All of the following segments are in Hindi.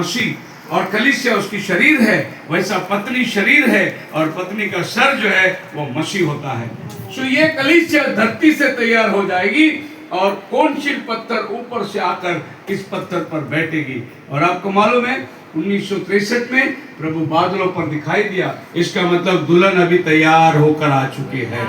मसीह और कलीसिया उसकी शरीर है, वैसा पत्नी शरीर है और पत्नी का सर जो है वो मसीह होता है। सो ये कलीसिया धरती से तैयार हो जाएगी और कौनशील पत्थर ऊपर से आकर इस पत्थर पर बैठेगी। और आपको मालूम है 1963 में प्रभु बादलों पर दिखाई दिया, इसका मतलब दुल्हन अभी तैयार होकर आ चुकी है।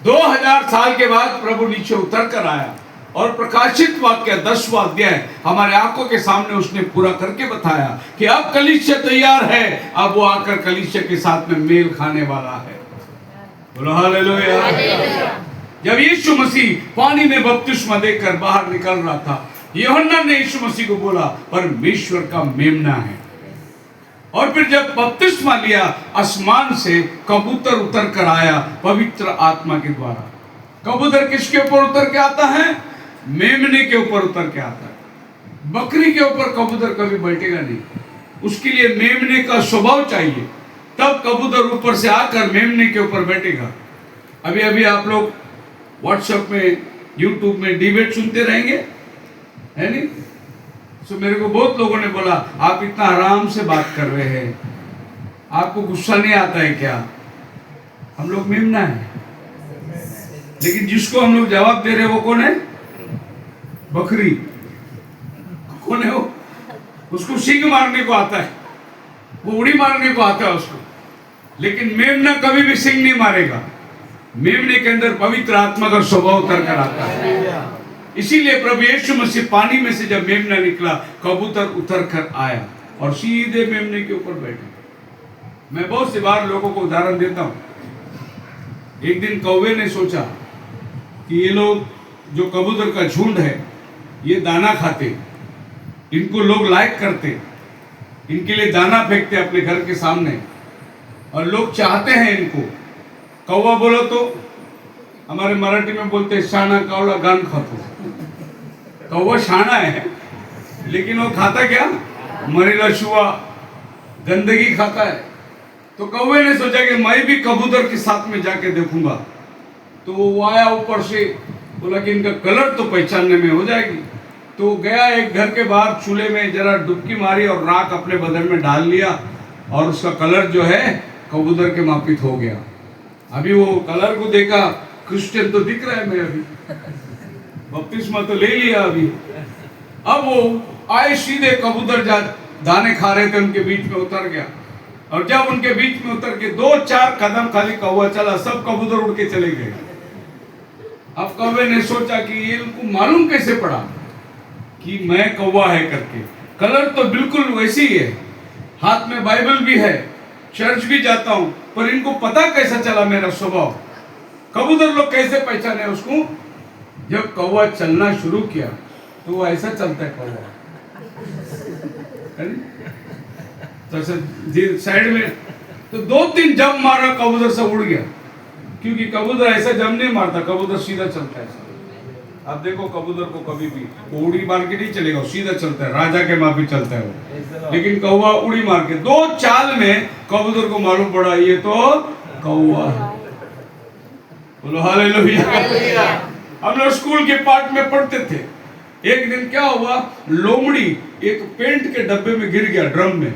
2000 साल के बाद प्रभु नीचे उतर कर आया और प्रकाशित वाक्य 10वां अध्याय हमारे आंखों के सामने उसने पूरा करके बताया कि अब कलीसिया तैयार है, अब वो आकर कलीसिया के साथ में मेल खाने वाला है। बोलो हालेलुया। जब यीशु मसीह पानी में बपतिस्मा देकर बाहर निकल रहा था, यूहन्ना ने यीशु मसीह को बोला परमेश्वर का मेमना है। और फिर जब बपतिस्मा लिया, आसमान से कबूतर उतर कर आया पवित्र आत्मा के द्वारा। कबूतर किसके ऊपर उतर के आता है? मेमने के ऊपर उतर के आता है। बकरी के ऊपर कबूतर कभी बैठेगा नहीं, उसके लिए मेमने का स्वभाव चाहिए, तब कबूतर ऊपर से आकर मेमने के ऊपर बैठेगा। अभी अभी आप लोग व्हाट्सएप में, यूट्यूब में डिबेट सुनते रहेंगे, है नहीं? तो मेरे को बहुत लोगों ने बोला आप इतना आराम से बात कर रहे हैं, आपको गुस्सा नहीं आता है क्या? हम लोग मेमना है, लेकिन जिसको हम लोग जवाब दे रहे हैं वो कौन है? बकरी। कौन है वो? उसको सींग मारने को आता है, वो उड़ी मारने को आता है उसको, लेकिन मेमना कभी भी सींग नहीं मारेगा। मेमने के अंदर पवित्र आत्मा का स्वभाव उतर कर आता है। इसीलिए प्रभु यीशु मसीह पानी में से जब मेमना निकला, कबूतर उतर कर आया और सीधे मेमने के ऊपर बैठे। मैं बहुत सी बार लोगों को उदाहरण देता हूं। एक दिन कौवे ने सोचा कि ये लोग जो कबूतर का झुंड है ये दाना खाते, इनको लोग लाइक करते, इनके लिए दाना फेंकते अपने घर के सामने और लोग चाहते हैं इनको। कौवा बोलो तो हमारे मराठी में बोलते हैं शाना कावड़ा गान खातो। कौवा शाना है, लेकिन वो खाता क्या? मरेला शुआ, गंदगी खाता है। तो कौवे ने सोचा कि मैं भी कबूतर के साथ में जाके देखूंगा। तो वो आया ऊपर से, बोला कि इनका कलर तो पहचानने में हो जाएगी। तो गया एक घर के बाहर चूल्हे में जरा डुबकी मारी और राख अपने बदन में डाल लिया और उसका कलर जो है कबूतर के मापित हो गया। अभी वो कलर को देखा, क्रिश्चियन तो दिख रहा है मैं, अभी बपतिस्मा तो ले लिया अभी। अब वो आए सीधे कबूतर दाने खा रहे थे, उनके बीच में उतर गया और जब उनके बीच में उतर के 2-4 कदम खाली कौवा चला, सब कबूतर उड़ के चले गए। अब कौवे ने सोचा कि ये इनको मालूम कैसे पड़ा कि मैं कौवा है करके। कलर तो बिल्कुल वैसी ही है, हाथ में बाइबल भी है, चर्च भी जाता हूं, पर इनको पता कैसा चला मेरा स्वभाव? कबूतर लोग कैसे पहचाने उसको? जब कौवा चलना शुरू किया तो वो ऐसा चलता है कौवा, तो साइड में तो 2-3 जंप मारा, कबूतर सब उड़ गया। क्योंकि कबूतर ऐसा जंप नहीं मारता, कबूतर सीधा चलता है। आप देखो कबूतर को कभी भी वो उड़ी मार के नहीं चलेगा, सीधा चलता है, राजा के माफी चलता है वो। लेकिन कौवा उड़ी मार के 2 चाल में कबूतर को मालूम पड़ा ये तो कौवा है। बोलो हालेलुया। हम लोग स्कूल के पाठ में पढ़ते थे। एक दिन क्या हुआ, लोमड़ी एक पेंट के डब्बे में गिर गया, ड्रम में,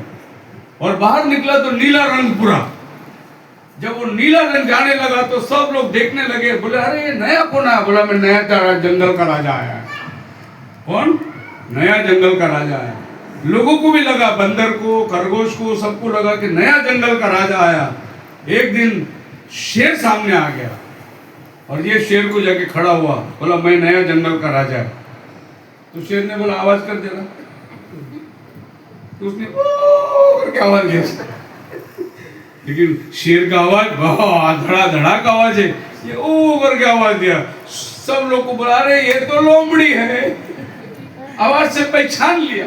और बाहर निकला तो नीला रंग पूरा। जब वो नीला रंग जाने लगा तो सब लोग देखने लगे, बोले अरे ये नया कौन आया? बोला मैं नया जंगल का राजा आया है। कौन? नया जंगल का राजा आया। लोगों को भी लगा, बंदर को, खरगोश को, सबको लगा कि नया जंगल का राजा आया। एक दिन शेर सामने आ गया और ये शेर को जाके खड़ा हुआ, बोला मैं नया जंगल का राजा है। तो शेर ने बोला आवाज कर देना। तो उसने ओ करके आवाज दिया, लेकिन शेर का आवाज बहुत धड़ाधड़ा का आवाज है, ये ओ करके आवाज दिया। सब लोग को बोला अरे ये तो लोमड़ी है, आवाज से पहचान लिया।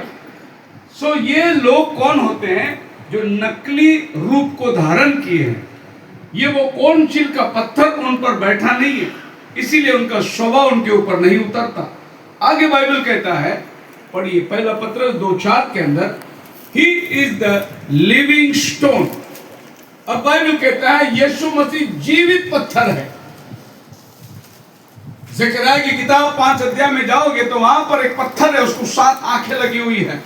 सो ये लोग कौन होते हैं? जो नकली रूप को धारण किए हैं। ये वो कौन चील का पत्थर उन पर बैठा नहीं है, इसीलिए उनका स्वभाव उनके ऊपर नहीं उतरता। आगे बाइबल कहता है, पढ़िए पहला पत्रस 2:4 के अंदर, he is the living stone. अब बाइबल कहता है यीशु मसीह जीवित पत्थर है। ज़करिया की किताब 5 अध्याय में जाओगे तो वहां पर एक पत्थर है, उसको 7 आंखें लगी हुई है।